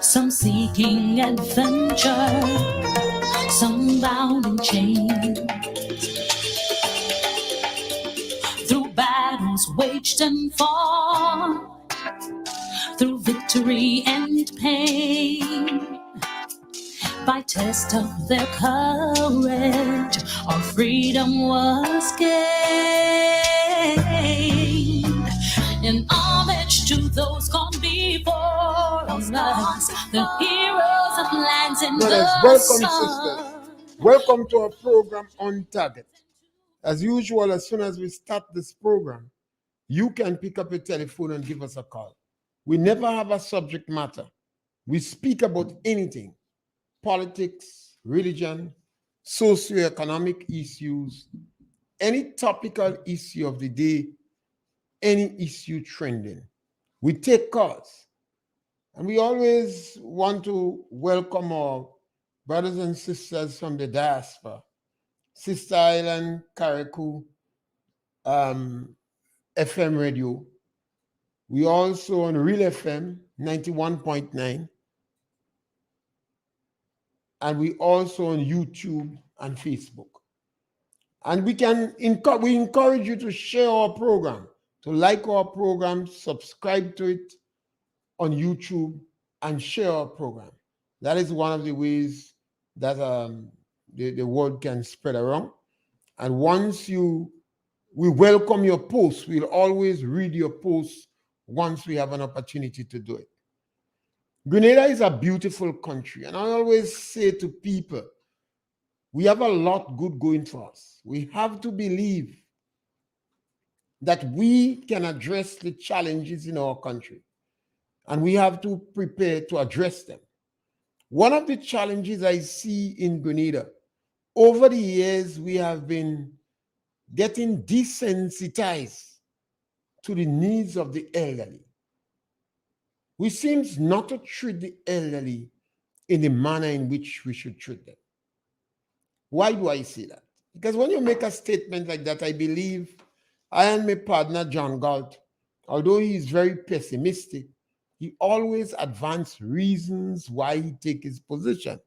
some seeking adventure, some bound in chains, through battles waged and fought, through victory and pain. By test of their courage, our freedom was gained. In homage to those gone before us, the heroes of lands and Brothers, the welcome, sun. sisters. Welcome to our program On Target. As usual, as soon as we start this program, you can pick up your telephone and give us a call. We never have a subject matter. We speak about anything: politics, religion, socioeconomic issues, any topical issue of the day, any issue trending. We take calls. And we always want to welcome our brothers and sisters from the diaspora, Sister Island, Karaku, FM radio. We also on Real FM 91.9. And we also on YouTube and Facebook. And we encourage you to share our program, to like our program, subscribe to it on YouTube, and share our program. That is one of the ways that the word can spread around. And once we welcome your posts. We'll always read your posts once we have an opportunity to do it. Grenada is a beautiful country, and I always say to people, we have a lot good going for us. We have to believe that we can address the challenges in our country, and we have to prepare to address them. One of the challenges I see in Grenada, over the years, we have been getting desensitized to the needs of the elderly. We seem not to treat the elderly in the manner in which we should treat them. Why do I say that? Because when you make a statement like that, I believe I and my partner, John Galt, although he is very pessimistic, he always advances reasons why he takes his position.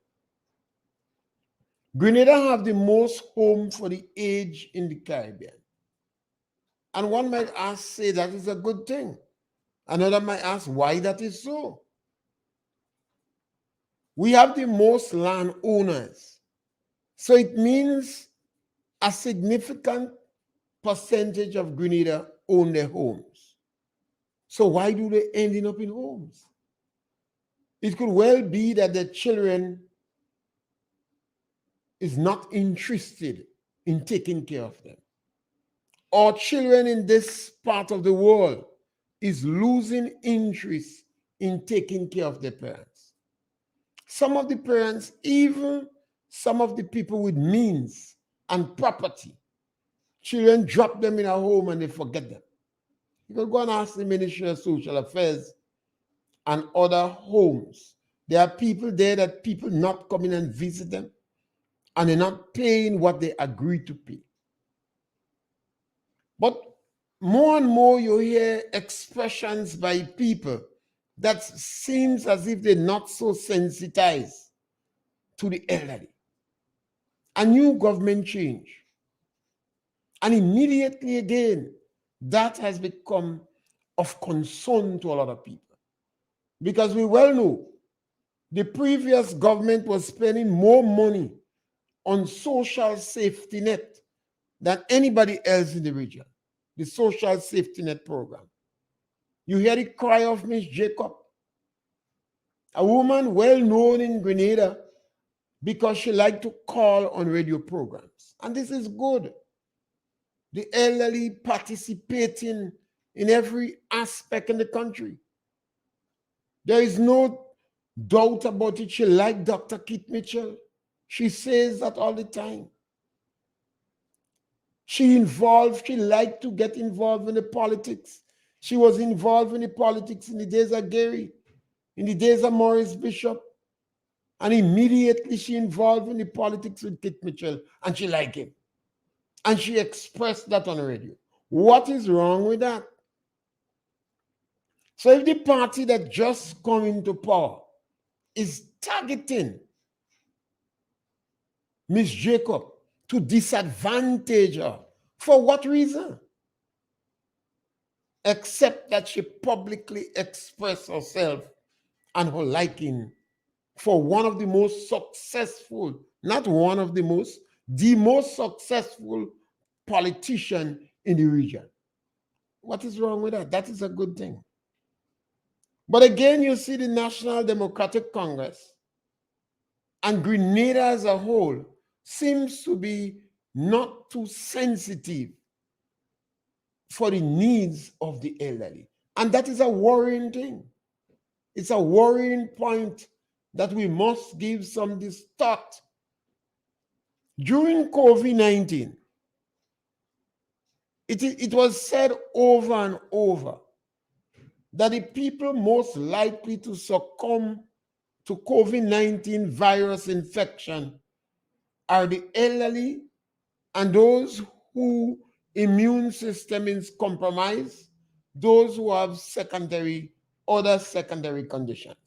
Grenada have the most home for the aged in the Caribbean. And one might say that is a good thing. Another might ask why that is so. We have the most landowners. So it means a significant percentage of Grenada own their homes. So why do they end up in homes? It could well be that the children is not interested in taking care of them. Or children in this part of the world is losing interest in taking care of their parents. Some of the parents, even some of the people with means and property, children drop them in a home and they forget them. You can go and ask the Ministry of Social Affairs and other homes. There are people there that people not coming and visit them, and they're not paying what they agreed to pay. But more and more you hear expressions by people that seems as if they're not so sensitized to the elderly. A new government change. And immediately again, that has become of concern to a lot of people. Because we well know the previous government was spending more money on social safety net than anybody else in the region. The social safety net program. You hear the cry of Miss Jacob, a woman well known in Grenada because she liked to call on radio programs. And this is good. The elderly participating in every aspect in the country. There is no doubt about it. She liked Dr. Kit Mitchell. She says that all the time. She liked to get involved in the politics. She was involved in the politics in the days of Gary, in the days of Maurice Bishop. And immediately she involved in the politics with Kit Mitchell, and she liked him. And she expressed that on the radio. What is wrong with that? So if the party that just come into power is targeting Miss Jacob to disadvantage her. For what reason? Except that she publicly expressed herself and her liking for one of the most successful, not one of the most successful politician in the region. What is wrong with that? That is a good thing. But again, you see the National Democratic Congress and Grenada as a whole seems to be not too sensitive for the needs of the elderly. And that is a worrying thing. It's a worrying point that we must give some this thought. During COVID-19, it was said over and over that the people most likely to succumb to COVID-19 virus infection are the elderly and those who immune system is compromised, those who have other secondary conditions.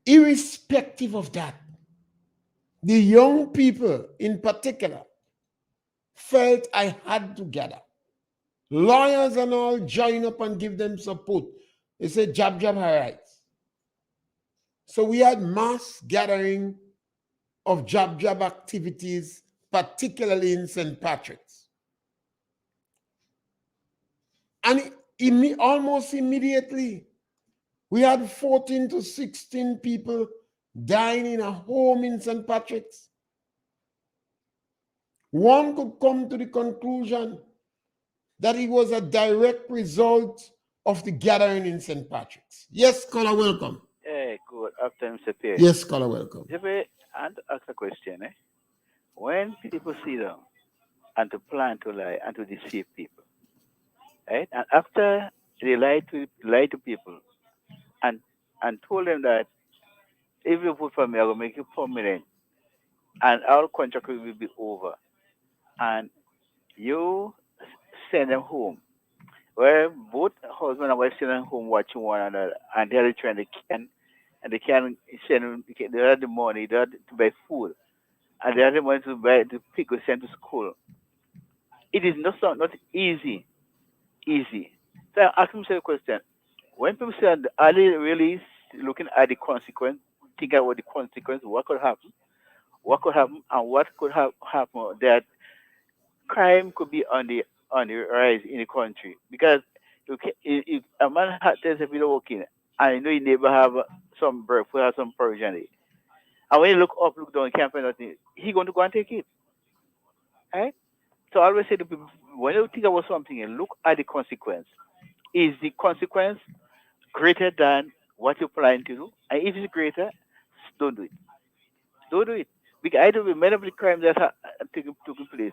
Irrespective of that, the young people in particular felt I had to gather. Lawyers and all join up and give them support. They said, jab, jab, her rights. So we had mass gathering of jab, jab activities, particularly in St. Patrick's. And almost immediately, we had 14 to 16 people dying in a home in St. Patrick's. One could come to the conclusion that it was a direct result of the gathering in St. Patrick's. Yes, caller, welcome. Hey, good afternoon, Mr. Pierre. Yes, caller, welcome. If I want to ask a question, when people sit down and to plan to lie and to deceive people, right? And after they lie to people and told them that if you vote for me, I will make you permanent and our contract will be over, and you send them home, where both husband and wife send them home watching one another, and they're trying they can send they have the money, they have to buy food, and they have the money to buy to pick or send to school. It is not easy. So I ask myself a question: when people say, are they really looking at the consequence, think about the consequence, what could happen, and what could have happen that crime could be on the rise in the country? Because if a man tells if you working, and you know your neighbor have some breakfast, have some porridge on it, and when you look up, look down, can't find nothing, he going to go and take it, right? So I always say to people, when you think about something, look at the consequence. Is the consequence greater than what you're planning to do? And if it's greater, don't do it. Don't do it. Because I do with many of the crimes that are taking place.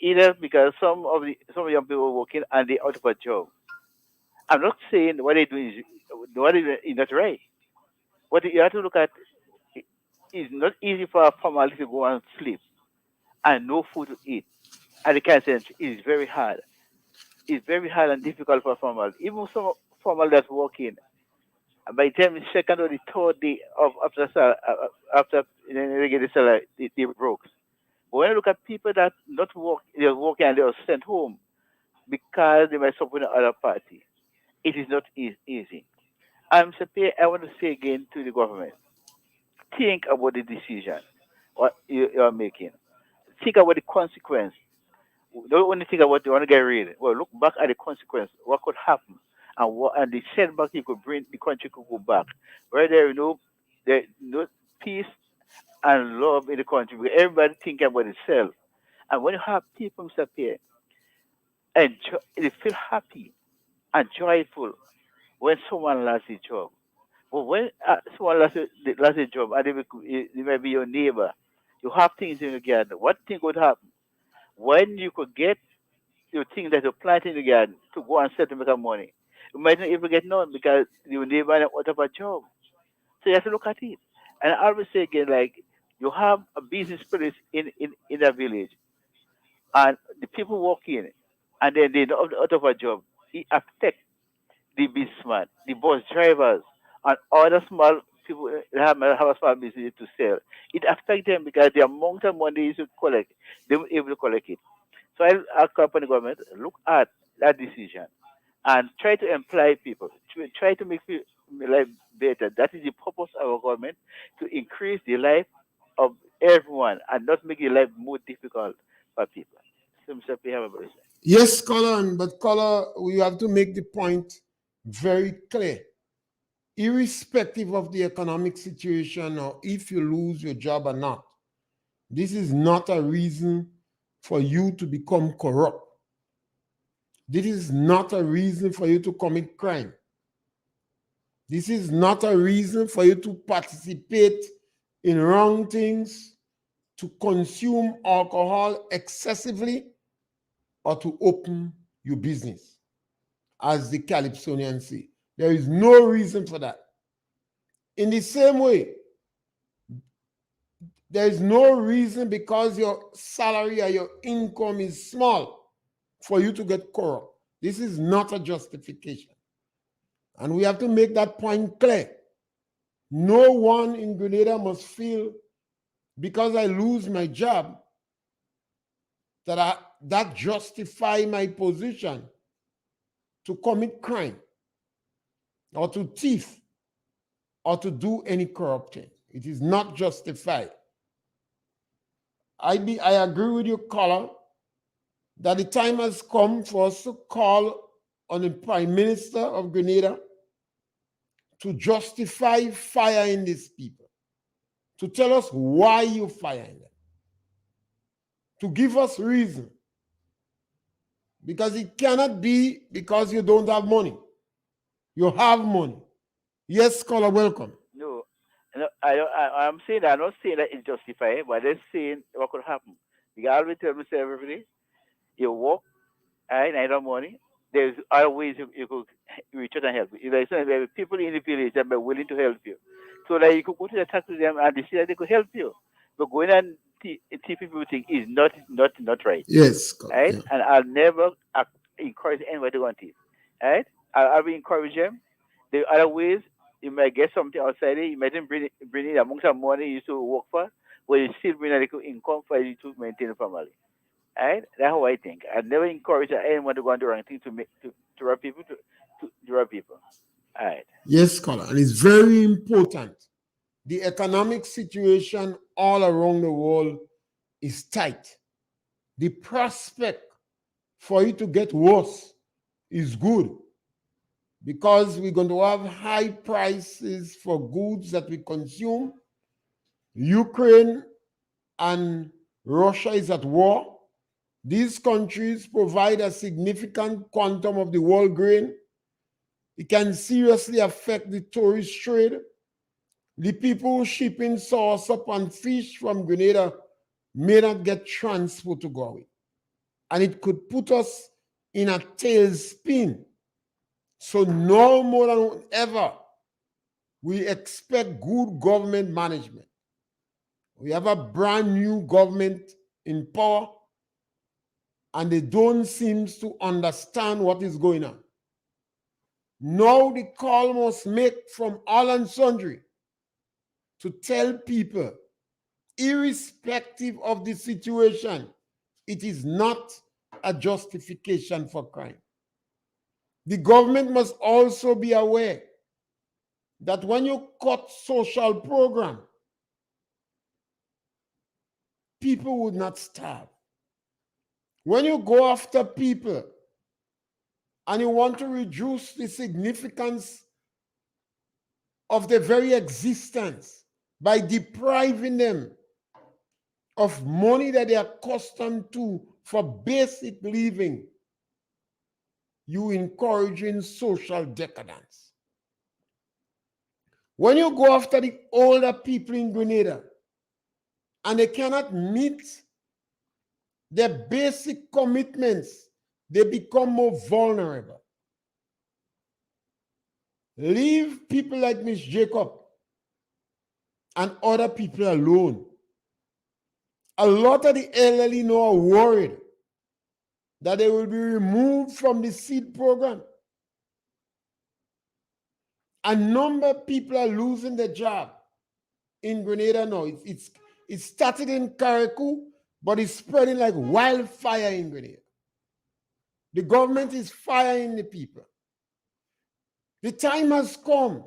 Either because some young people are working and they're out of a job. I'm not saying what they're doing is not right. What you have to look at is not easy for a family to go and sleep and no food to eat. And the cancer is very hard. It's very hard and difficult for a family. Even some family that's working, and by the time the second or the third day of after they get the salary, they broke. But when you look at people that not work, they're working and they are sent home because they might support the other party, it is not easy. I'm saying, I want to say again to the government, think about the decision what you are making. Think about the consequence. Don't only think about what you want to get rid. Well, look back at the consequence. What could happen, and the setback you could bring the country could go back. Where there no peace and love in the country. Because everybody thinking about itself. And when you have people, Mr. Pierre, and they feel happy and joyful when someone lost a job. But when someone lost a job, and they may be your neighbor, you have things in your garden. What thing could happen? When you could get your thing that you plant in the garden to go and sell to make a money, you might not even get none because your neighbor is out of a job. So you have to look at it. And I always say again, like, you have a business place in a village, and the people walk in, and then they're out of a job. It affects the businessman, the bus drivers, and other small people have a small business to sell. It affects them because the amount of money you should collect, they will able to collect it. So I company government look at that decision and try to employ people, try to make life better. That is the purpose of our government, to increase the life of everyone and not make the life more difficult for people. So, Mr. P, have a blessing. Yes, Colin, but Colin, we have to make the point very clear. Irrespective of the economic situation or if you lose your job or not, this is not a reason for you to become corrupt. This is not a reason for you to commit crime. This is not a reason for you to participate in wrong things, to consume alcohol excessively, or to open your business, as the Calypsonians say. There is no reason for that. In the same way, there is no reason because your salary or your income is small for you to get corrupt. This is not a justification. And we have to make that point clear. No one in Grenada must feel because I lose my job that justify my position to commit crime or to thief or to do any corrupt thing. It is not justified. I agree with you, caller, that the time has come for us to call on the Prime Minister of Grenada to justify firing these people, to tell us why you're firing them, to give us reason. Because it cannot be because you don't have money. You have money. Yes, caller, welcome. No, no, I'm saying I'm not saying that it's justified, but I'm saying what could happen. You always tell me every day, you work, I need no money. There's other ways you could reach out and help. If there are people in the village that are willing to help you, so that you could go to the talk to them and they see that they could help you. But going and teach people things is not right. Yes, caller, Right? yeah. And I'll never encourage anybody to go and teach. Right? I'll be encourage them. There are other ways you might get something outside it. You might bring in amount of money you used to work for, but you still bring a little income for you to maintain a family. Right? That's how I think. I never encourage anyone to go and do wrong thing to rob people to rob people. All right. Yes, caller. And it's very important. The economic situation all around the world is tight. The prospect for it to get worse is good because we're going to have high prices for goods that we consume. Ukraine and Russia is at war. These countries provide a significant quantum of the world grain. It can seriously affect the tourist trade. The people shipping soursop and fish from Grenada may not get transport to go away. And it could put us in a tailspin. So no more than ever, we expect good government management. We have a brand new government in power, and they don't seem to understand what is going on. Now the call must make from all and sundry to tell people, irrespective of the situation, it is not a justification for crime. The government must also be aware that when you cut social program, people would not starve. When you go after people and you want to reduce the significance of their very existence by depriving them of money that they are accustomed to for basic living, you encouraging social decadence. When you go after the older people in Grenada and they cannot meet their basic commitments, they become more vulnerable. Leave people like Miss Jacob and other people alone. A lot of the elderly now are worried that they will be removed from the seed program. A number of people are losing their job in Grenada now. It started in Carriacou, but it's spreading like wildfire in Grenada. The government is firing the people. The time has come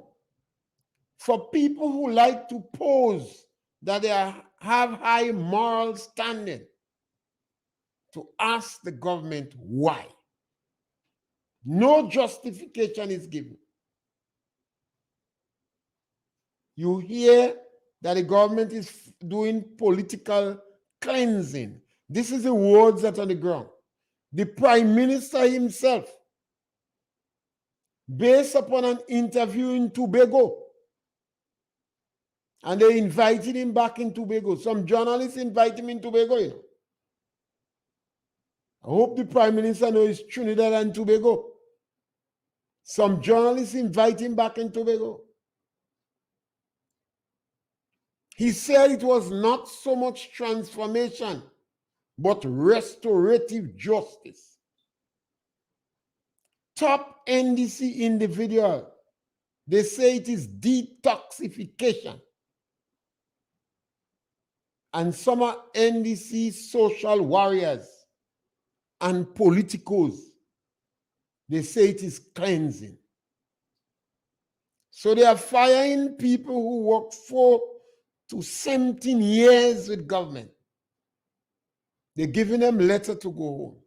for people who like to pose that they have high moral standing to ask the government why. No justification is given. You hear that the government is doing political cleansing. This is the words that are on the ground. The Prime Minister himself, based upon an interview in Tobago, and they invited him back in Tobago. Some journalists invite him in Tobago, you know. I hope the Prime Minister knows Trinidad and Tobago. Some journalists invite him back in Tobago. He said it was not so much transformation, but restorative justice. Top NDC individual, they say it is detoxification. And some are NDC social warriors and politicos, they say it is cleansing. So they are firing people who work 4 to 17 years with government. They're giving them letter to go home.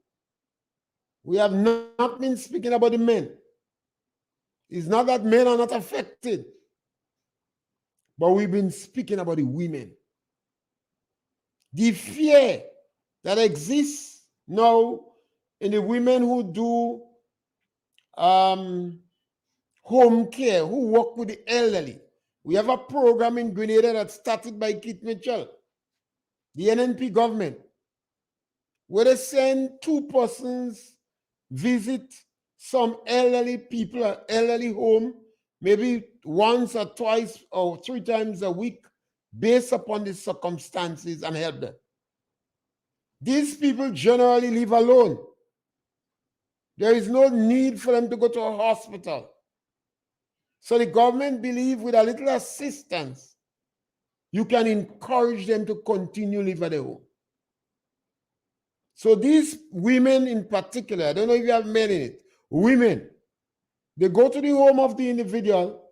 We have not been speaking about the men. It's not that men are not affected, but we've been speaking about the women. The fear that exists now in the women who do home care, who work with the elderly. We have a program in Grenada that started by Keith Mitchell, the NNP government, where they send 2 persons visit some elderly people at elderly home, maybe once or twice or 3 times a week, based upon the circumstances, and help them. These people generally live alone. There is no need for them to go to a hospital. So the government believes with a little assistance, you can encourage them to continue live at their home. So these women in particular, I don't know if you have men in it, women, they go to the home of the individual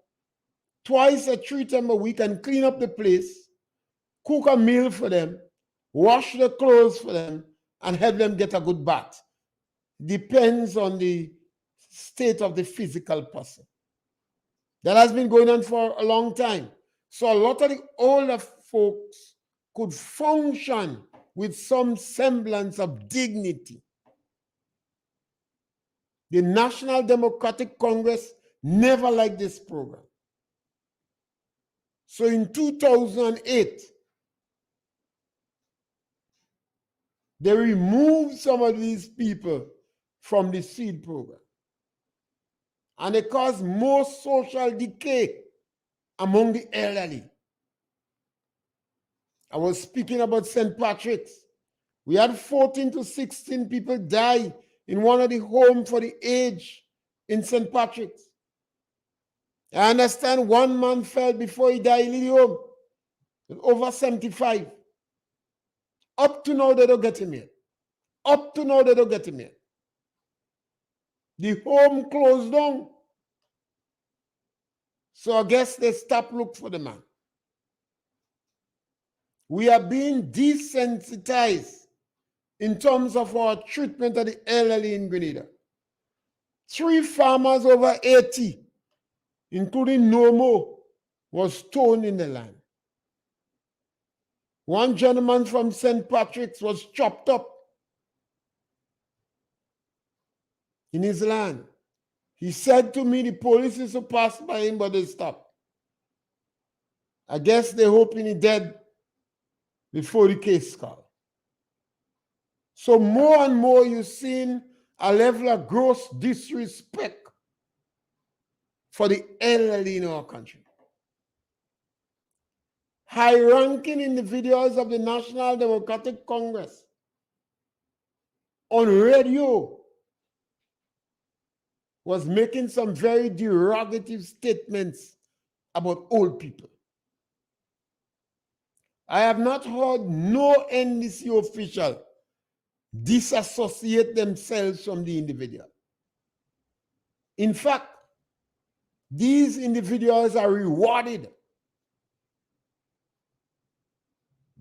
twice or 3 times a week and clean up the place, cook a meal for them, wash the clothes for them, and help them get a good bath. Depends on the state of the physical person. That has been going on for a long time. So a lot of the older folks could function with some semblance of dignity. The National Democratic Congress never liked this program. So in 2008, they removed some of these people from the seed program. And it caused more social decay among the elderly. I was speaking about St. Patrick's. We had 14 to 16 people die in one of the homes for the aged in St. Patrick's. I understand one man fell before he died in the home. Over 75. Up to now, they don't get him yet. Up to now, they don't get him yet. The home closed down. So I guess they stopped looking for the man. We are being desensitized in terms of our treatment of the elderly in Grenada. 3 farmers over 80, including Nomo, was stoned in the land. One gentleman from St. Patrick's was chopped up in his land. He said to me the police used to pass by him, but they stopped. I guess they're hoping he's dead before the case called. So more and more you're seeing a level of gross disrespect for the elderly in our country. High-ranking individuals of the National Democratic Congress on radio was making some very derogative statements about old people. I have not heard no NDC official disassociate themselves from the individual. In fact, these individuals are rewarded.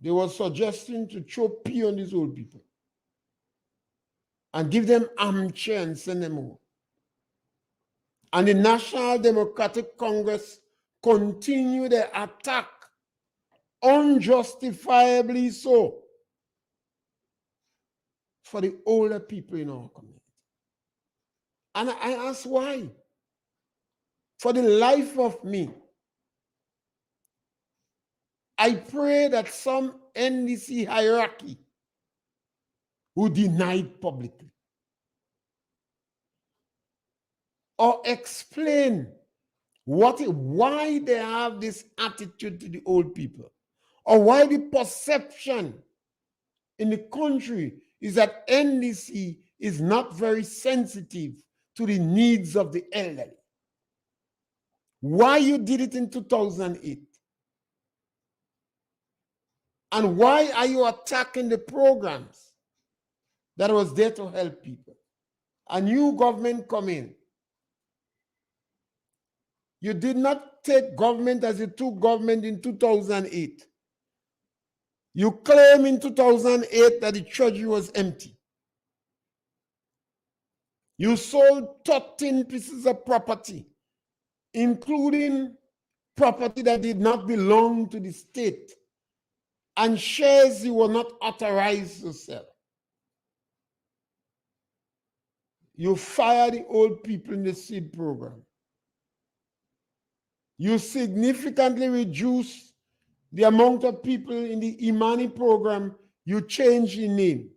They were suggesting to throw pee on these old people and give them armchair and send them home. And the National Democratic Congress continue their attack, unjustifiably so, for the older people in our community. And I ask why? For the life of me, I pray that some NDC hierarchy who denied publicly or explain why they have this attitude to the old people, or why the perception in the country is that NDC is not very sensitive to the needs of the elderly. Why you did it in 2008? And why are you attacking the programs that was there to help people? A new government come in. You did not take government as you took government in 2008. You claim in 2008 that the treasury was empty. You sold 13 pieces of property, including property that did not belong to the state, and shares you were not authorized to sell. You fired the old people in the seed program. You significantly reduced the amount of people in the Imani program. You changed the name.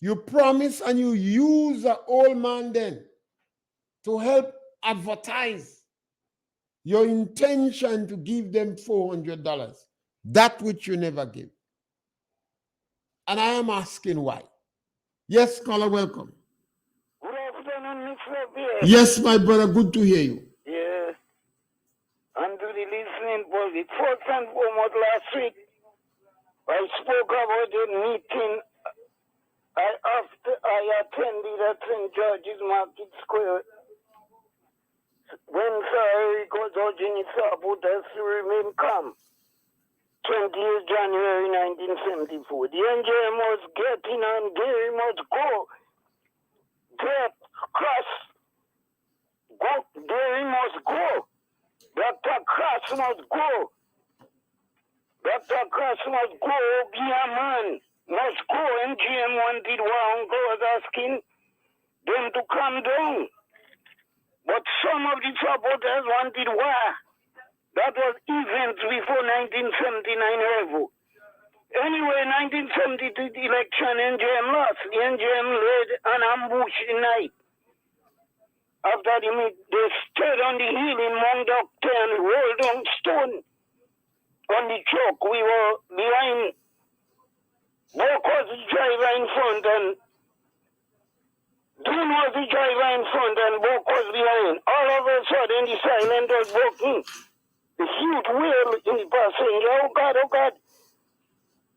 You promise and you use the old man then to help advertise your intention to give them $400, that which you never give. And I am asking why. Yes, caller, welcome. Good afternoon, Mr. Pierre. Yes, my brother, good to hear you. Yes. And to the listening public, first and foremost, last week, I spoke about a meeting I attended at St. George's Market Square when Sir Eric was urging his supporters to remain calm. 20th January 1974. The NJM was getting on, Gary must go. Get cross. Go. Gary must go. Dr. Cross must go. Dr. Cross must go. Obiaman must go. NGM wanted war. Uncle was asking them to calm down. But some of the supporters wanted war. That was events before 1979 revo. Anyway, 1972 election, NJM lost. The NJM laid an ambush in night. After the meet, they stood on the hill in Mount Doctor and rolled on stone on the chalk. We were behind. Book was the driver in front and Dune was the driver in front and Book was behind. All of a sudden, the silent was broken. The huge wheel in the passenger, oh God.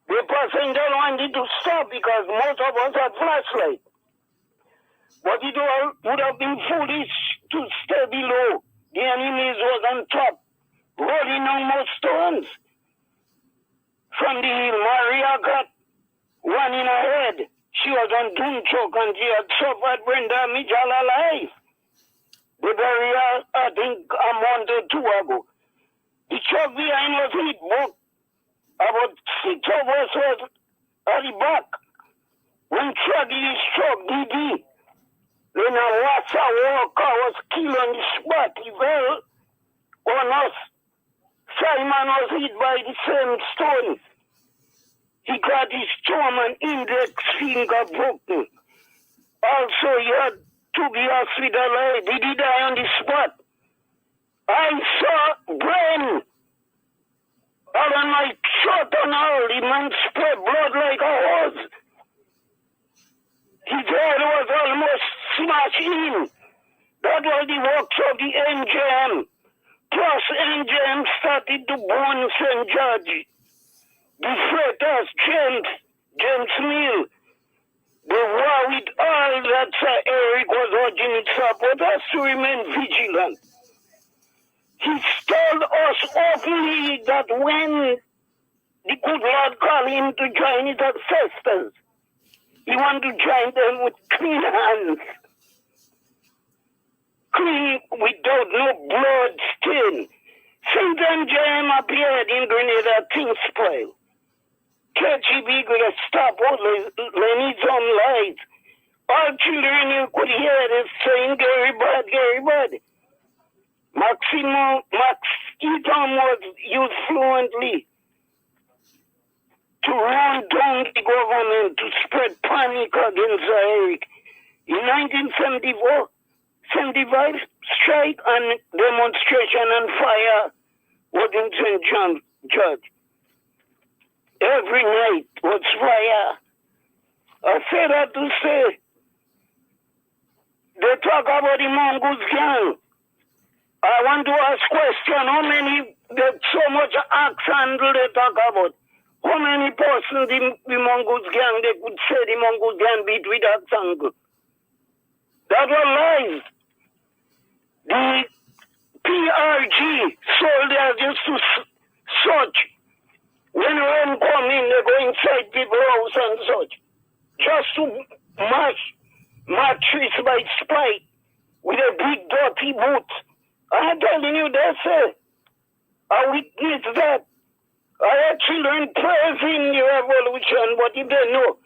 The passenger wanted to stop because most of us had flashlight. But it would have been foolish to stay below. The enemies was on top, rolling almost stones. From the hill, Maria got one in her head. She was on Dunchok and she had suffered brain damage all her life. They buried her, I think, a month or two ago. The truck behind was hit, but about 6 of us was at the back. When tragedy struck DD, then a Wassa Walker was killed on the spot. He fell on us. Simon was hit by the same stone. He got his thumb and index finger broken. Also, he had to be hospitalized. Did he die on the spot? I saw brain out of my throat and all. The man spread blood like a hose. His head was almost smash in. That was the works of the NJM. Plus, NJM started to burn St. George. The freighters, James Mill, the war with all that Sir Eric was urging its supporters to remain vigilant. He told us openly that when the good Lord called him to join his ancestors, he wanted to join them with clean hands, clean without no blood stain. St. James appeared in Grenada, things spoiled. KGB could have stopped all Lenny's own lies. All children you could hear is saying, Gary Bud. Max Eaton was used fluently to run down the government, to spread panic against Eric. In 1974, 75, strike and demonstration and fire was in St. John Church. Every night was fire. I say that to say, they talk about the Mongoose gang. I want to ask question, how many, there's so much axe handle they talk about. How many persons the Mongoose gang, they could say the Mongoose gang beat with axe handle? That was lies. The PRG soldiers used to search. When rain come in, they go inside people's house and such. Just to match trees by spite with a big dirty boot. I'm telling you, they say, I witnessed that. I had children praising the revolution, but if they know,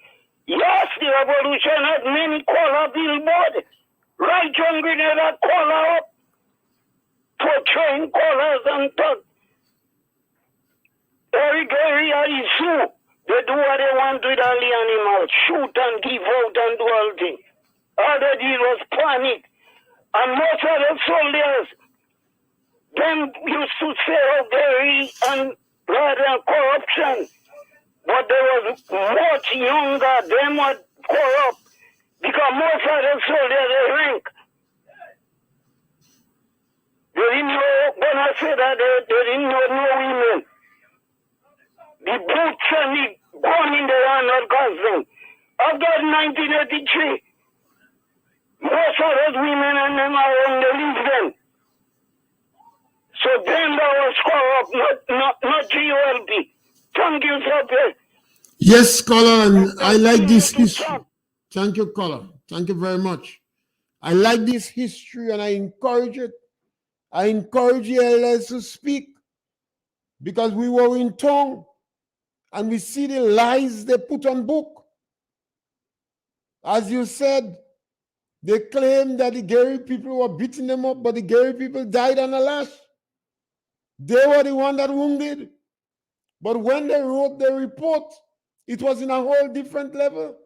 yes, the revolution had many color billboards. Right on Grenada, color up, portraying colors and thought. Every area is zoo. They do what they want with all the animals. Shoot and give out and do all things. All they did was panic. And most of the soldiers, them used to say, oh, Gary, and rather than corruption. But they was much younger, them were corrupt. Because most of the soldiers, they rank. They didn't know, when I say that, they didn't know no women. The boots and the gun in the hand of cousin. After 1983, most of those women and them are on the leave them. So then that was corrupt, not GULP. Thank you, sir. Yes, scholar, and I like this history. Thank you, scholar. Thank you very much. I like this history and I encourage it. I encourage the elders to speak because we were in tongue and we see the lies they put on book. As you said, they claim that the Gary people were beating them up, but the Gary people died on a lash. They were the one that wounded. But when they wrote the report, it was in a whole different level.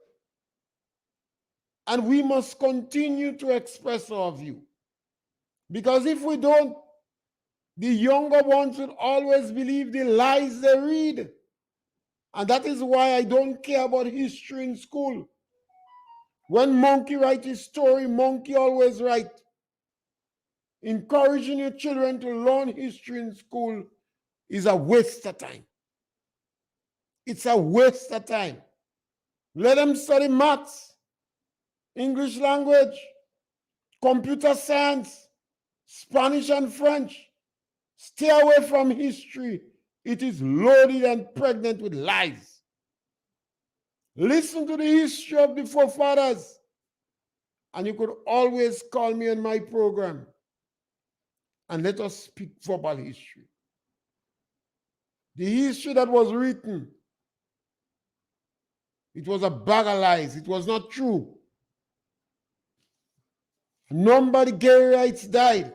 And we must continue to express our view. Because if we don't, the younger ones will always believe the lies they read. And that is why I don't care about history in school. When Monkey writes his story, Monkey always writes. Encouraging your children to learn history in school is a waste of time. It's a waste of time. Let them study maths, English language, computer science, Spanish and French. Stay away from history. It is loaded and pregnant with lies. Listen to the history of the forefathers. And you could always call me on my program. And let us speak verbal history. The history that was written, it was a bag of lies. It was not true. Nobody Garyites died.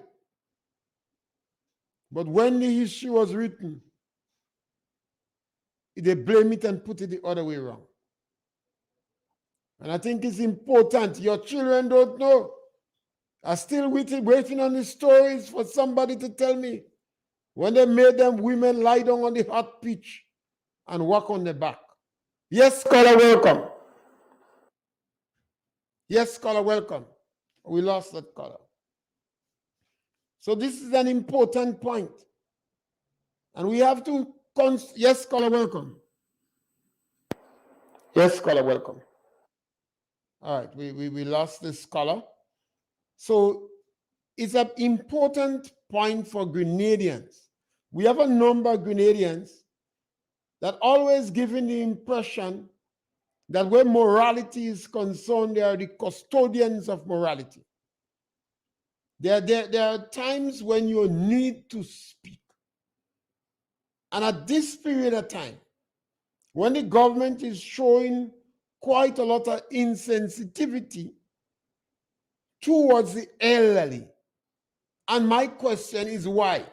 But when the history was written, they blame it and put it the other way around. And I think it's important. Your children don't know. I'm still waiting on the stories for somebody to tell me when they made them women lie down on the hot pitch and walk on their back. Yes, scholar, welcome. Yes, scholar, welcome. We lost that caller. So this is an important point. And we have to, yes, caller, welcome. Yes, caller, welcome. All right, we lost this caller. So it's an important point for Grenadians. We have a number of Grenadians that always giving the impression that where morality is concerned, they are the custodians of morality. There are times when you need to speak. And at this period of time, when the government is showing quite a lot of insensitivity towards the elderly, and my question is why?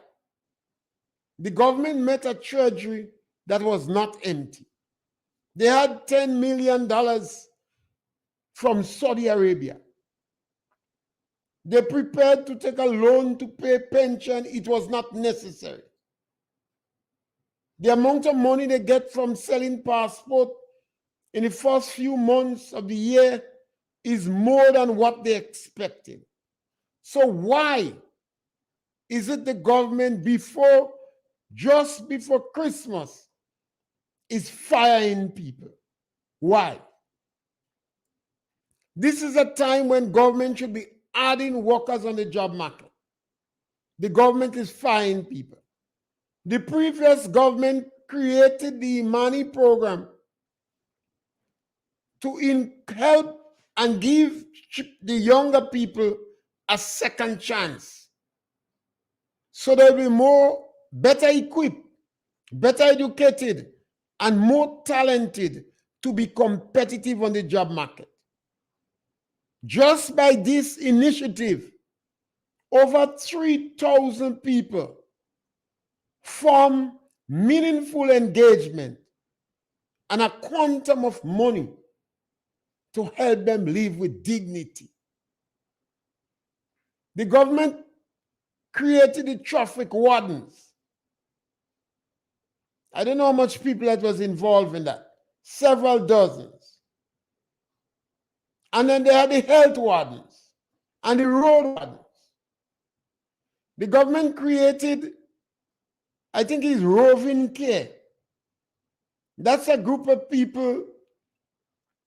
The government met a treasury that was not empty. They had $10 million from Saudi Arabia. They prepared to take a loan to pay pension. It was not necessary. The amount of money they get from selling passport in the first few months of the year is more than what they expected. So why is it the government just before Christmas is firing people? Why? This is a time when government should be adding workers on the job market. The government is firing people. The previous government created the money program to help and give the younger people a second chance. So they'll be better equipped, better educated, and more talented to be competitive on the job market. Just by this initiative, over 3,000 people form meaningful engagement and a quantum of money to help them live with dignity. The government created the traffic wardens. I don't know how much people that was involved in that. Several dozens. And then they had the health wardens and the road wardens. The government created, I think it's roving care. That's a group of people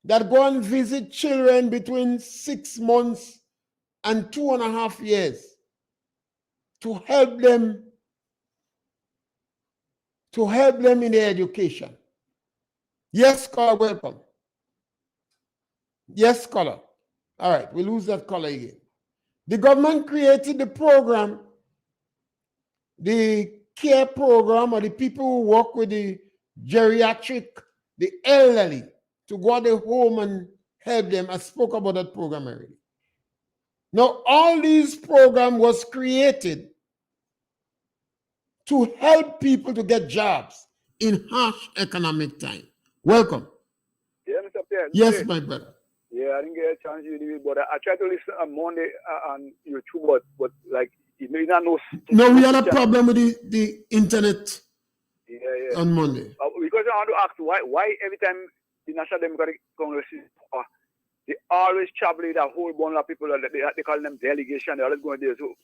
that go and visit children between 6 months and 2.5 years to help them in their education. Yes, caller, welcome. Yes, caller. All right, we lose that caller again. The government created the program, the care program, or the people who work with the geriatric, the elderly, to go to the home and help them. I spoke about that program already. Now, all these programs was created to help people to get jobs in harsh economic time. Welcome. Yeah, Mr. Pierre. Yes, my brother. Yeah, I didn't get a chance to do it, but I tried to listen on Monday on YouTube, but like, it may not know. No, we had a problem with the internet on Monday. Because I want to ask why every time the National Democratic Congress is they always travel with a whole bunch of people, they call them delegation, they're always going there. So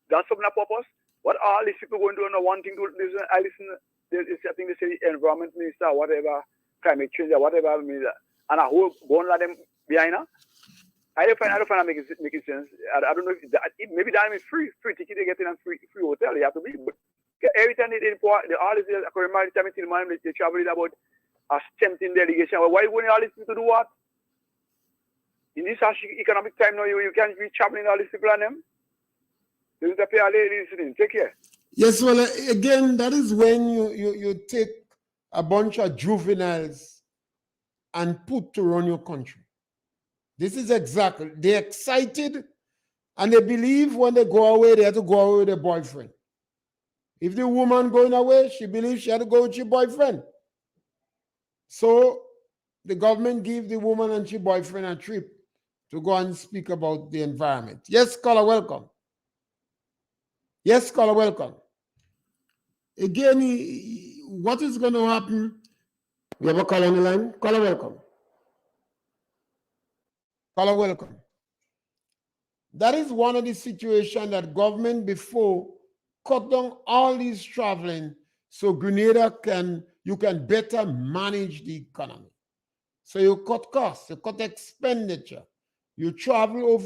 that's something a purpose. What are these people going to do? One thing to listen, I think they say environment minister, whatever, climate change, or whatever, and a whole bunch of them behind her. I don't find that making sense. I don't know if maybe that is free ticket they get in and free hotel. They have to be. But every time they always they travel about a tempting delegation. Why wouldn't all these people do what? In this economic time now, you can't be traveling all these people on them. Take care. Yes, well, again, that is when you take a bunch of juveniles and put to run your country. This is exactly, they're excited and they believe when they go away, they have to go away with their boyfriend. If the woman going away, she believes she had to go with her boyfriend. So the government give the woman and her boyfriend a trip to go and speak about the environment. Yes, caller, welcome. Yes, caller, welcome. Again, what is going to happen? We have a caller on the line. Caller, welcome. Caller, welcome. That is one of the situations that government before cut down all these traveling so Grenada you can better manage the economy. So you cut costs, you cut expenditure. You travel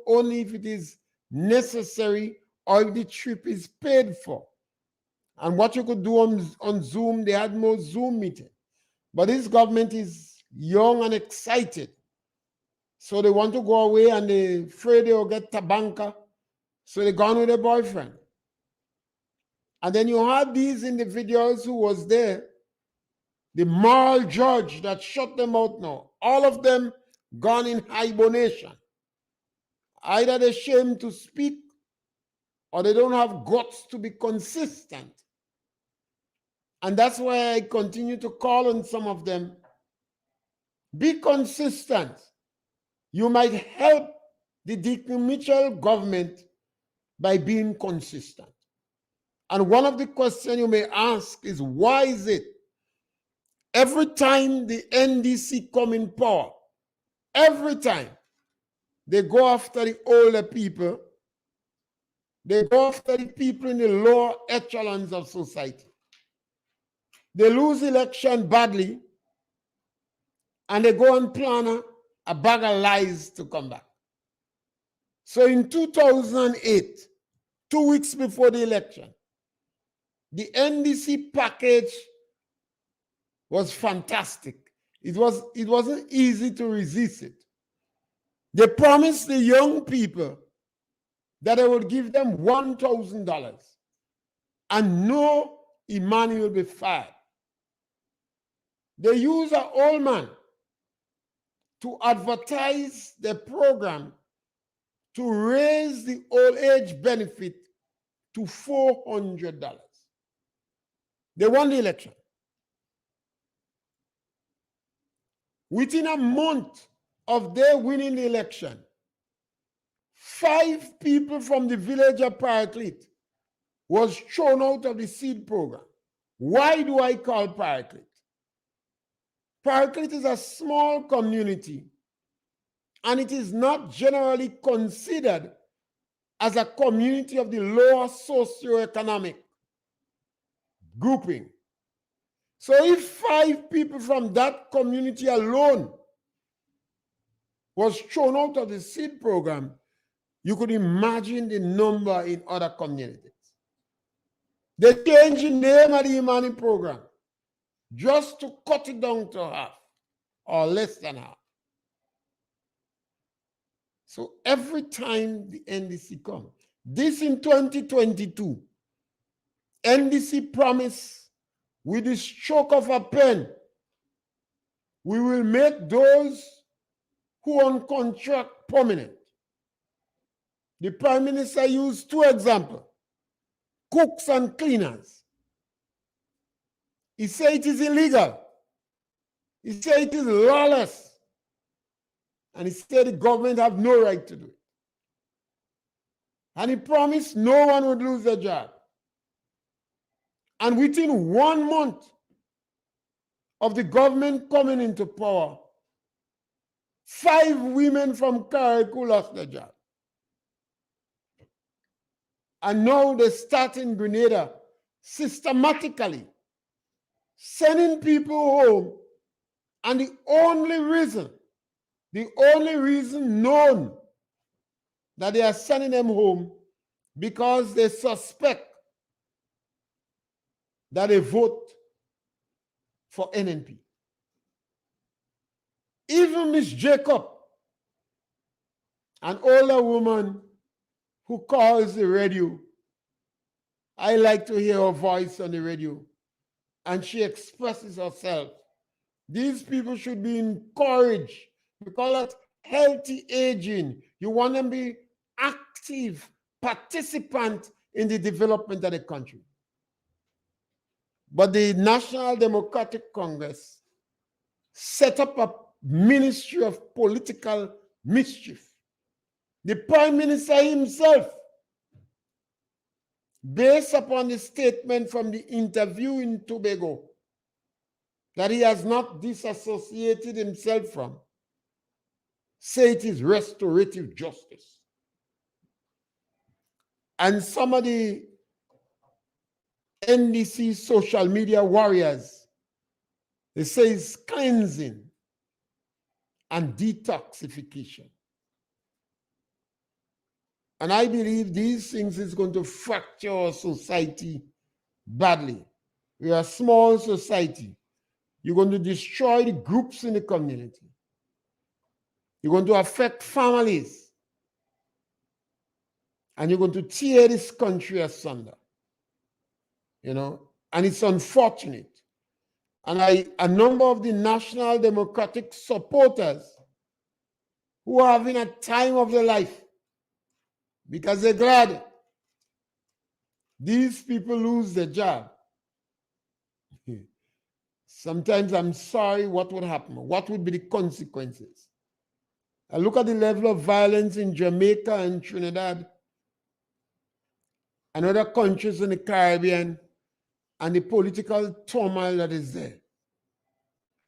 only if it is necessary or if the trip is paid for. And what you could do on Zoom, they had more Zoom meetings. But this government is young and excited. So they want to go away and they're afraid they'll get tabanka. So they gone with their boyfriend. And then you had these individuals who was there, the moral judge that shut them out now. All of them gone in hibernation. Either they're ashamed to speak or they don't have guts to be consistent. And that's why I continue to call on some of them. Be consistent. You might help the Deacon Mitchell government by being consistent. And one of the questions you may ask is, why is it every time the NDC come in power, every time they go after the older people, they go after the people in the lower echelons of society. They lose election badly, and they go and plan a bag of lies to come back. So in 2008, 2 weeks before the election, the NDC package was fantastic. It wasn't easy to resist it. They promised the young people that they would give them $1,000 and no Imani will be fired. They use an old man to advertise the program to raise the old age benefit to $400. They won the election. Within a month of their winning the election, 5 people from the village of Paraclete was thrown out of the seed program. Why do I call Paraclete? Paraclete is a small community, and it is not generally considered as a community of the lower socioeconomic grouping. So if 5 people from that community alone was thrown out of the seed program, you could imagine the number in other communities. They changed the name of the Imani program just to cut it down to half or less than half. So every time the NDC comes, this in 2022, NDC promised with the stroke of a pen, we will make those who on contract permanent. The Prime Minister used 2 examples, cooks and cleaners. He said it is illegal. He said it is lawless. And he said the government have no right to do it. And he promised no one would lose their job. And within 1 month of the government coming into power, 5 women from Carriacou lost their job. And now they start in Grenada systematically sending people home. And the only reason known that they are sending them home because they suspect that they vote for NNP. Even Miss Jacob, an older woman who calls the radio, I like to hear her voice on the radio, and she expresses herself. These people should be encouraged. We call it healthy aging. You want them to be active participant in the development of the country. But the National Democratic Congress set up a ministry of political mischief. The Prime Minister himself, based upon the statement from the interview in Tobago, that he has not disassociated himself from, say it is restorative justice. And some of the NDC social media warriors, they say it's cleansing and detoxification. And I believe these things is going to fracture our society badly. We are a small society. You're going to destroy the groups in the community. You're going to affect families. And you're going to tear this country asunder. You know, and it's unfortunate. And a number of the National Democratic supporters who are having a time of their life because they're glad these people lose their job. Sometimes I'm sorry what would happen. What would be the consequences? I look at the level of violence in Jamaica and Trinidad and other countries in the Caribbean and the political turmoil that is there.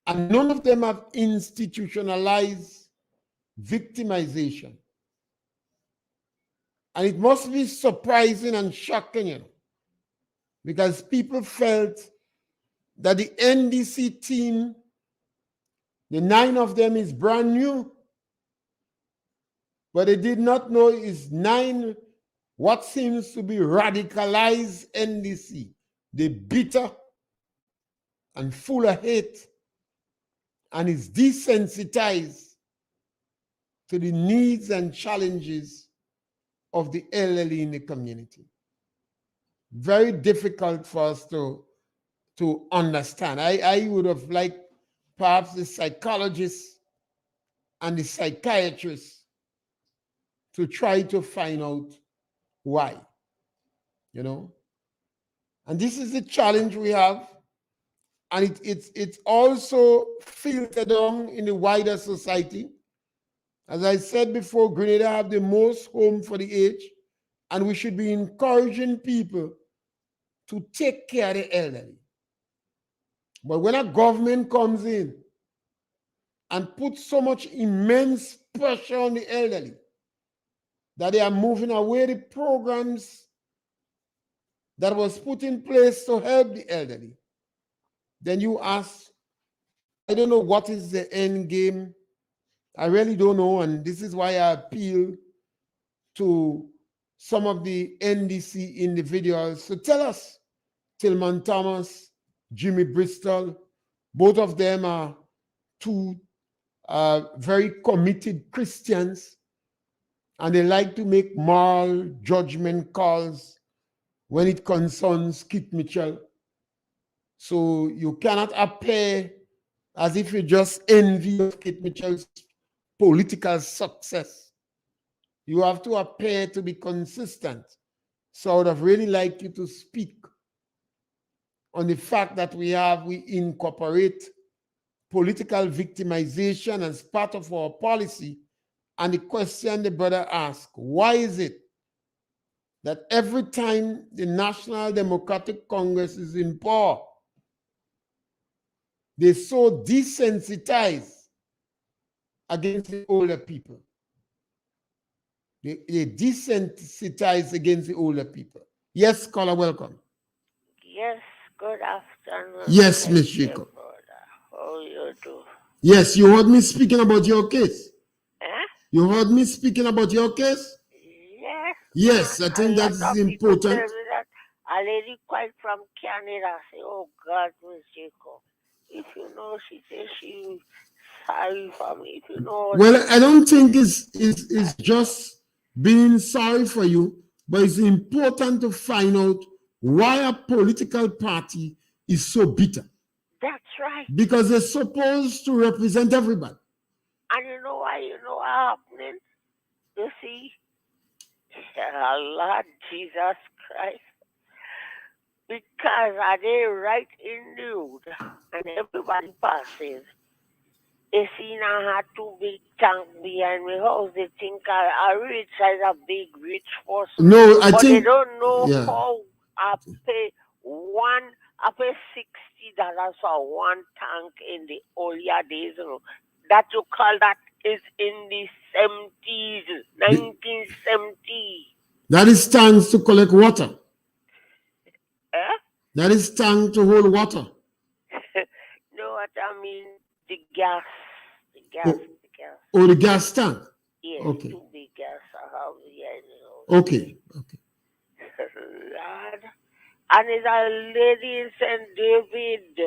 And none of them have institutionalized victimization. And it must be surprising and shocking, you know, because people felt that the NDC team, the 9 of them, is brand new. But they did not know is 9 what seems to be radicalized NDC. They bitter and full of hate and is desensitized to the needs and challenges of the elderly in the community. Very difficult for us to understand. I would have liked perhaps the psychologists and the psychiatrists to try to find out why, you know. And this is the challenge we have. And it's also filtered down in the wider society. As I said before, Grenada have the most home for the aged, and we should be encouraging people to take care of the elderly. But when a government comes in and puts so much immense pressure on the elderly that they are moving away the programs that was put in place to help the elderly, then you ask, I don't know what is the end game. I really don't know, and this is why I appeal to some of the NDC individuals. So tell us, Tillman Thomas, Jimmy Bristol, both of them are 2 very committed Christians, and they like to make moral judgment calls when it concerns Kit Mitchell. So you cannot appear as if you just envy of Kit Mitchell's political success. You have to appear to be consistent. So I would have really liked you to speak on the fact that we incorporate political victimization as part of our policy. And the question the brother asked, why is it that every time the National Democratic Congress is in power, they're so desensitized against the older people? They desensitize against the older people. Yes, caller, welcome. Yes, good afternoon. Yes, Miss Jacob. How you do? Yes, you heard me speaking about your case. Eh? You heard me speaking about your case? Yes. Yes, I think A lot that's of people important. tell me that a lady quite from Canada say, oh God, Miss Jacob, if you know, she says she sorry for me. If you know. Well, I don't think it's just being sorry for you, but it's important to find out why a political party is so bitter. That's right. Because they're supposed to represent everybody. And you know why? You know what happening? You see, Lord Jesus Christ. Because are they right in the road and everybody passes? They see now had 2 big tank behind my house. They think I rich as a big rich person. No, I but think they don't know yeah. how I pay $60 for 1 tank in the earlier days. You know. That you call that is in the 70s, 1970s. That is tanks to collect water. Eh? That is tank to hold water. No, what I mean, the gas. Oh, oh, the gas tank. Yes, Okay. 2 big gas I have here in the house. Okay. Okay. Lord. And it's a lady in St. David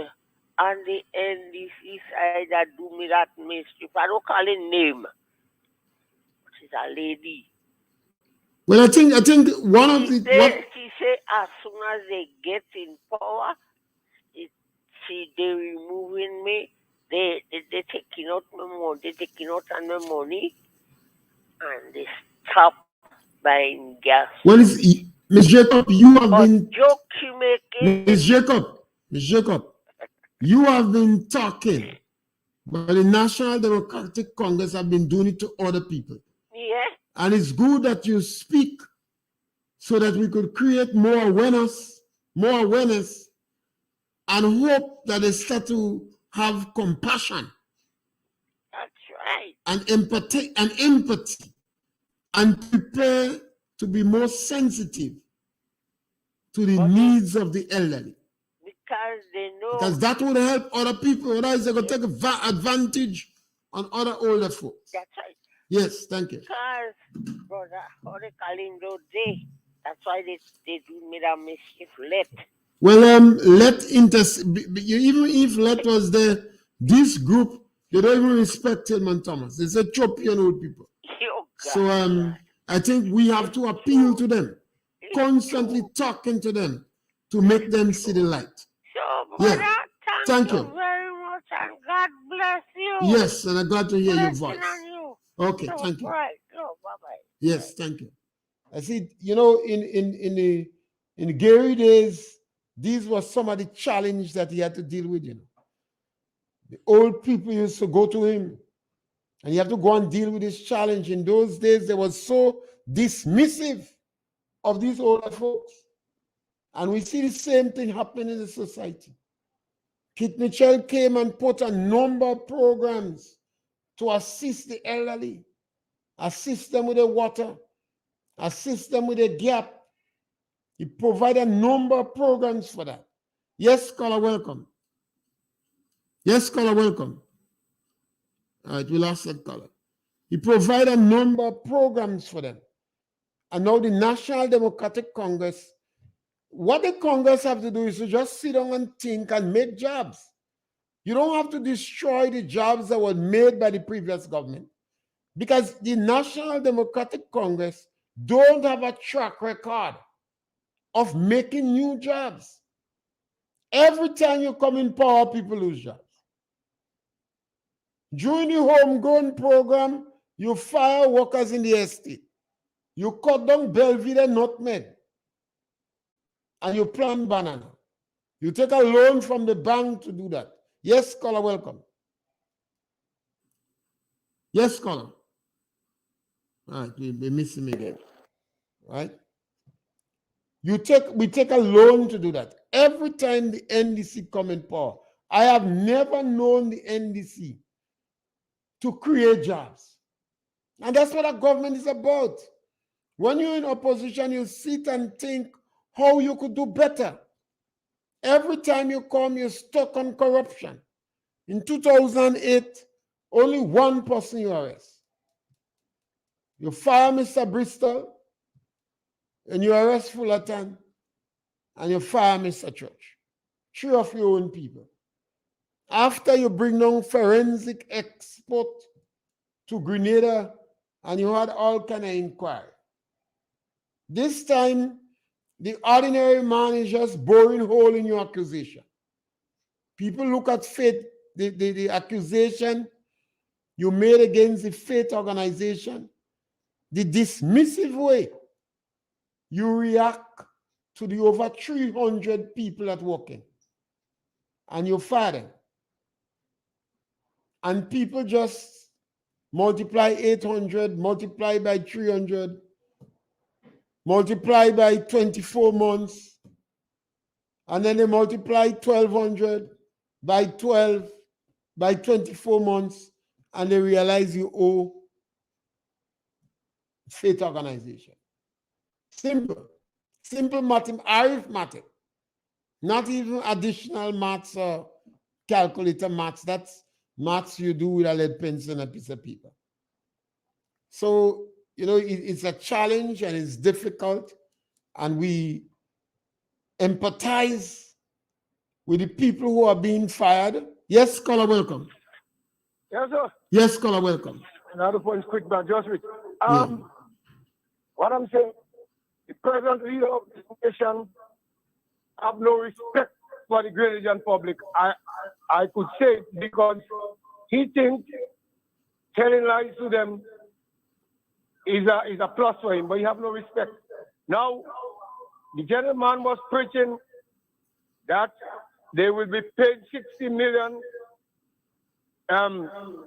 on the NDC side that do me that mischief. I don't call it name. She's a lady. Well, I think one of the She say as soon as they get in power, they removing me. They taking out my money. They taking out on my money, and they stop buying gas. Well, Miss Jacob, you have been joke you making. Miss Jacob, you have been talking, but the National Democratic Congress have been doing it to other people. Yeah. And it's good that you speak so that we could create more awareness, and hope that they start to have compassion. That's right. And empathy, and prepare to be more sensitive to the needs of the elderly. Because they know. Because that would help other people, otherwise they're going to take advantage on other older folks. That's right. Yes, thank you. Because, brother, how they calling those day? That's why they do me that mischief let. Well, even if let was there, this group, they don't even respect Tillman Thomas. They say champion old people. So I think we have to appeal to them, constantly talking to them to make them see the light. So, brother, thank you very much, and God bless you. Yes, and I'm glad to hear your voice. You. Okay, thank you. Right. No, bye-bye. Yes, thank you. I see, in the Gary days, these were some of the challenges that he had to deal with, The old people used to go to him, and you have to go and deal with this challenge. In those days, they were so dismissive of these older folks. And we see the same thing happening in the society. Kit Mitchell came and put a number of programs to assist the elderly, assist them with the water, assist them with the gap. He provided a number of programs for that. Yes, caller, welcome. Yes, caller, welcome. All right, we lost that caller. He provided a number of programs for them. And now the National Democratic Congress, what the Congress have to do is to just sit down and think and make jobs. You don't have to destroy the jobs that were made by the previous government, because the National Democratic Congress don't have a track record of making new jobs. Every time you come in power, people lose jobs. During the homegrown program, you fire workers in the estate. You cut down Belvedere nutmeg, and you plant banana. You take a loan from the bank to do that. Yes, caller, welcome. Yes, caller. All right, we miss him again. Right? We take a loan to do that. Every time the NDC come in power, I have never known the NDC to create jobs. And that's what a government is about. When you're in opposition, you sit and think how you could do better. Every time you come, you're stuck on corruption. In 2008, only one person you arrest. You fire Mr. Bristol, and you arrest Fullerton, and you fire Mr. Church. 3 of your own people. After you bring down forensic expert to Grenada, and you had all kind of inquiry. This time, the ordinary man is just boring hole in your accusation. People look at faith, the accusation you made against the faith organization, the dismissive way you react to the over 300 people that work in, and you fire them. And people just multiply 800, multiply by 300, multiply by 24 months, and then they multiply 1,200 by 12 by 24 months, and they realize you owe faith organization Simple. Simple arithmetic. Not even additional maths or calculator maths. That's maths you do with a lead pencil and a piece of paper. So, you know, it's a challenge and it's difficult, and we empathize with the people who are being fired. Yes, caller, welcome. Yes, sir. Yes, caller, welcome. Another point, quick, but just with what I'm saying, the present leader of this nation have no respect for the Grenadian public. I could say it because he thinks telling lies to them is a plus for him, but he have no respect. Now, the gentleman was preaching that they will be paid 60 million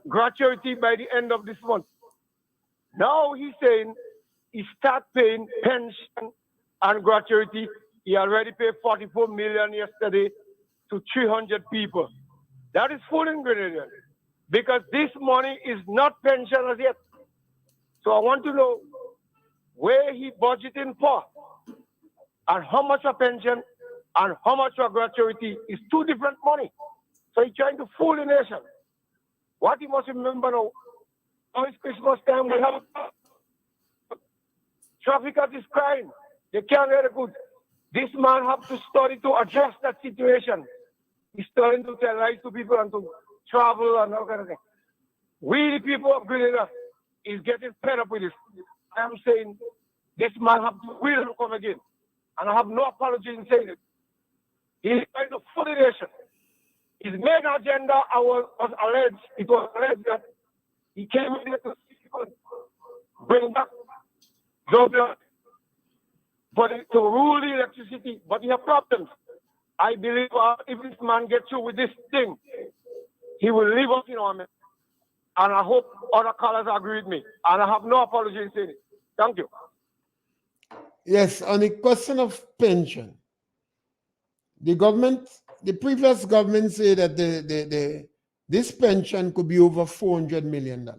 gratuity by the end of this month. Now he's saying he start paying pension and gratuity. He already paid 44 million yesterday to 300 people. That is fooling Grenadians because this money is not pension as yet. So I want to know where he budgeting for and how much a pension and how much a gratuity is two different money. So he's trying to fool the nation. What he must remember now, it's Christmas time, we have traffickers is crying. They can't get a good. This man have to study to address that situation. He's starting to tell lies to people and to travel and all kind of thing. We, the people of Grenada, is getting fed up with this. I am saying this man have to will to come again. And I have no apology in saying it. He's trying to fool the nation. His main agenda was alleged that he came in here to bring back Zobia to rule the electricity, but he has problems. I believe if this man gets through with this thing, he will leave us in army. And I hope other callers agree with me. And I have no apology in saying it. Thank you. Yes, on the question of pension, the previous government said that this pension could be over $400 million.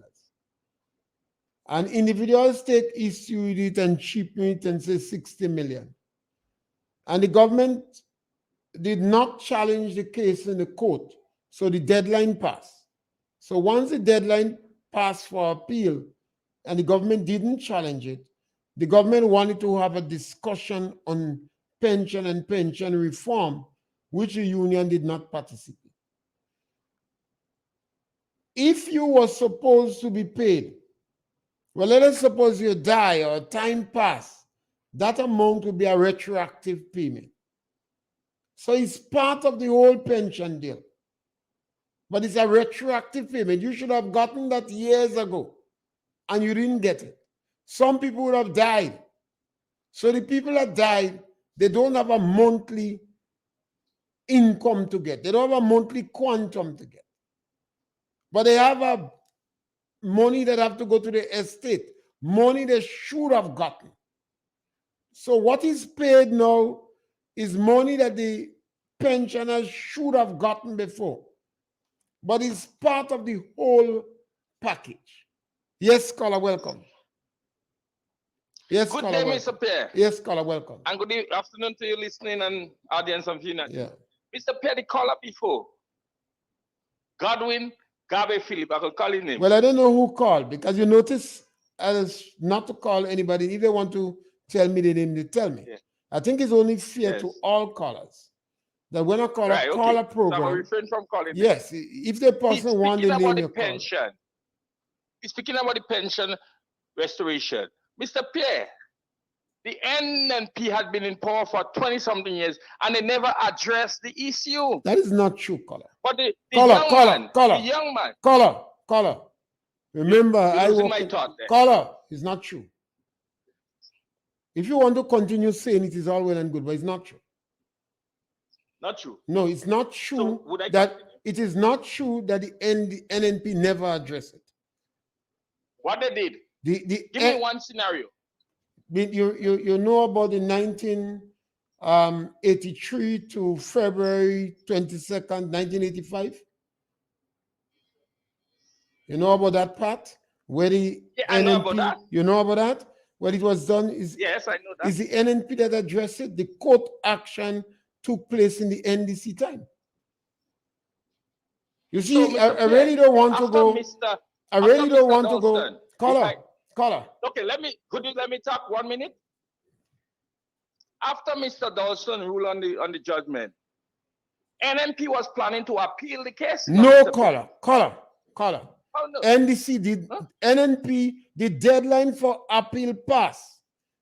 And individual state issued it and cheapened it and said 60 million. And the government did not challenge the case in the court. So the deadline passed. So once the deadline passed for appeal and the government didn't challenge it, the government wanted to have a discussion on pension and pension reform, which the union did not participate. If you were supposed to be paid, well, let us suppose you die or time pass, that amount will be a retroactive payment. So it's part of the whole pension deal. But it's a retroactive payment. You should have gotten that years ago and you didn't get it. Some people would have died. So the people that died, they don't have a monthly income to get. They don't have a monthly quantum to get. But they have a money that have to go to the estate, money they should have gotten. So what is paid now is money that the pensioners should have gotten before. But it's part of the whole package. Yes, caller, welcome. Yes, good caller, day, welcome. Mr. Pierre. Yes, caller, welcome. And good afternoon to you listening and audience of Unity. Yeah. Mr. Pierre, the caller before. Godwin Gabe Philip, I could call his name. Well, I don't know who called because you notice as not to call anybody. If they want to tell me the name, they tell me. Yeah. I think it's only fair to all callers that when a caller call a program. So I'm refrain from calling. Yes, if the person wants the name, you call. He's speaking about the pension restoration. Mr. Pierre, the NNP had been in power for 20-something years, and they never addressed the issue. That is not true, caller. But the young man. Caller. Remember, I work my thought there. Caller, it's not true. If you want to continue saying it is all well and good, but it's not true. Not true. No, it's not true that it is not true that the NNP never addressed it. What they did? Give me one scenario. You know about the 1983 to February 22nd, 1985? You know about that part? Where the I know about that. You know about that? what it was done is, Yes, I know that. is the NNP that addressed it. The court action took place in the NDC time. You see, So, Mr. I really don't want to after go. Mr. I really after don't Mr. want to go. Dalston, Caller. Okay, could you let me talk 1 minute? After Mr. Dalston ruled on the judgment, NNP was planning to appeal the case. No, Mr. caller. Oh, no. NDC did, NNP, the deadline for appeal passed.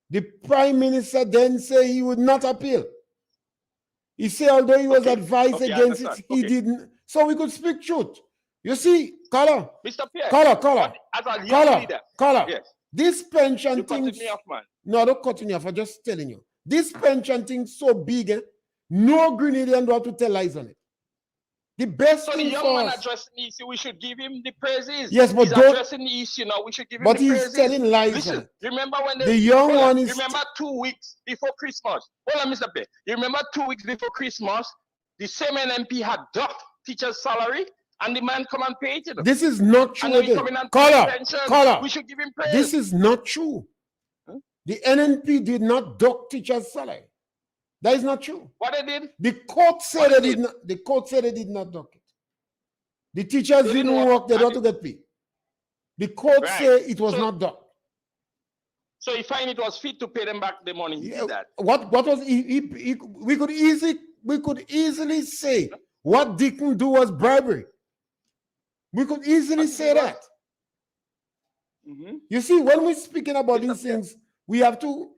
The Prime Minister then said he would not appeal. He said, although he was advised against it, he didn't. So we could speak truth. You see, caller. Mr. Pierre. Caller. As a young leader. Yes. This pension thing. Me off, man. No, don't cut me off. I'm just telling you. This pension thing so big, no Grenadian know how to tell lies on it. The best so thing the young for man us, addressing the issue, we should give him the praises. yes, but he's don't, addressing the issue now. We should give him but the he's praises. telling lies. Listen, remember when the young one is. Remember 2 weeks before Christmas. Hold on, Mr. Pierre. You remember 2 weeks before Christmas, the same NMP had docked teachers' salary, and the man come and pay it. This is not true again. Caller. We should give him praise. This is not true. Huh? The NNP did not dock teachers' salary. That is not true. What they did? The court said they did not. The court said they did not dock it. The teachers didn't work. They don't to get paid. The court said it was not docked. So he find it was fit to pay them back the money. He did that. What was we could easily say what Dickon do was bribery. We could easily say that. You see, when we're speaking about these things, we have to.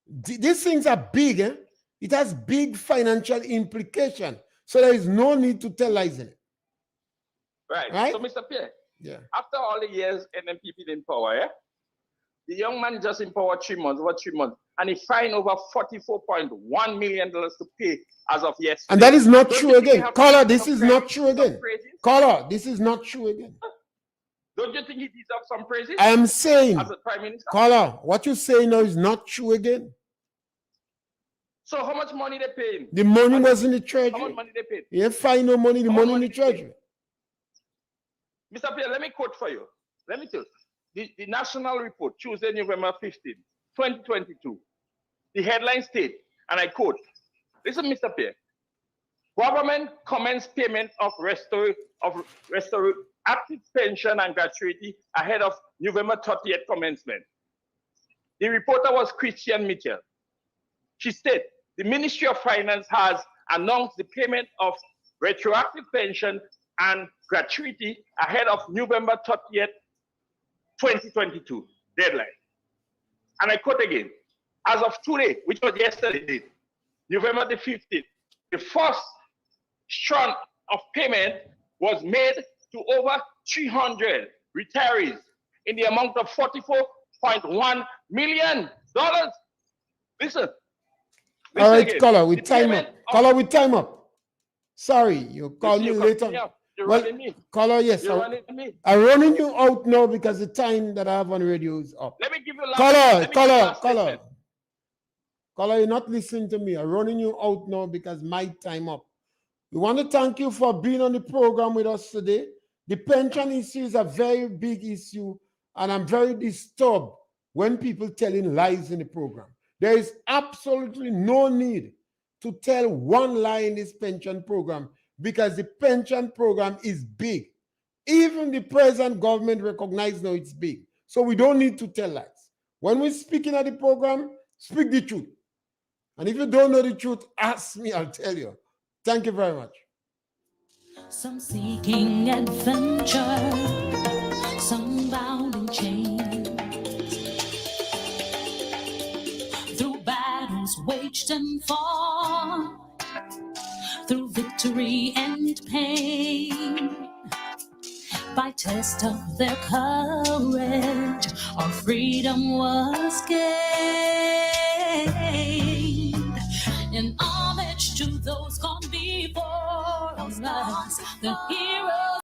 These things are big. It has big financial implication. So there is no need to tell lies in it. Right. So, Mr. Pierre, after all the years NNP in power, the young man just in power 3 months, over 3 months, and he fined over $44.1 million to pay as of yesterday. And that is not true again. Caller, this is not true again. Caller, this is not true again. Don't you think he deserves some praises? I am saying, as a Prime Minister? Caller, what you say now is not true again. So how much money they paying? The money was in the treasury. How much money they paid? You find no money, the money in the treasury. Mr. Pierre, let me quote for you. Let me tell you. The national report, Tuesday, November 15, 2022. The headline state, and I quote, listen, Mr. Pierre. Government commenced payment of active pension and gratuity ahead of November 30th commencement. The reporter was Christian Mitchell. She said, the Ministry of Finance has announced the payment of retroactive pension and gratuity ahead of November 30th, 2022 deadline. And I quote again, as of today, which was yesterday, November the 15th, the first strand of payment was made to over 300 retirees in the amount of $44.1 million. Listen. All right, caller, with time up. Caller, with time up. Sorry, you call me later. Well, caller, yes. I'm running you out now because the time that I have on radio is up. Let me give you Caller, you're not listening to me. I'm running you out now because my time up. We want to thank you for being on the program with us today. The pension issue is a very big issue, and I'm very disturbed when people telling lies in the program. There is absolutely no need to tell one lie in this pension program because the pension program is big. Even the present government recognizes now it's big. So we don't need to tell lies. When we're speaking at the program, speak the truth. And if you don't know the truth, ask me, I'll tell you. Thank you very much. Some seeking adventure, some bound in chains. Through battles waged and fought, through victory and pain, by test of their courage, our freedom was gained. In homage to those gone before us, the heroes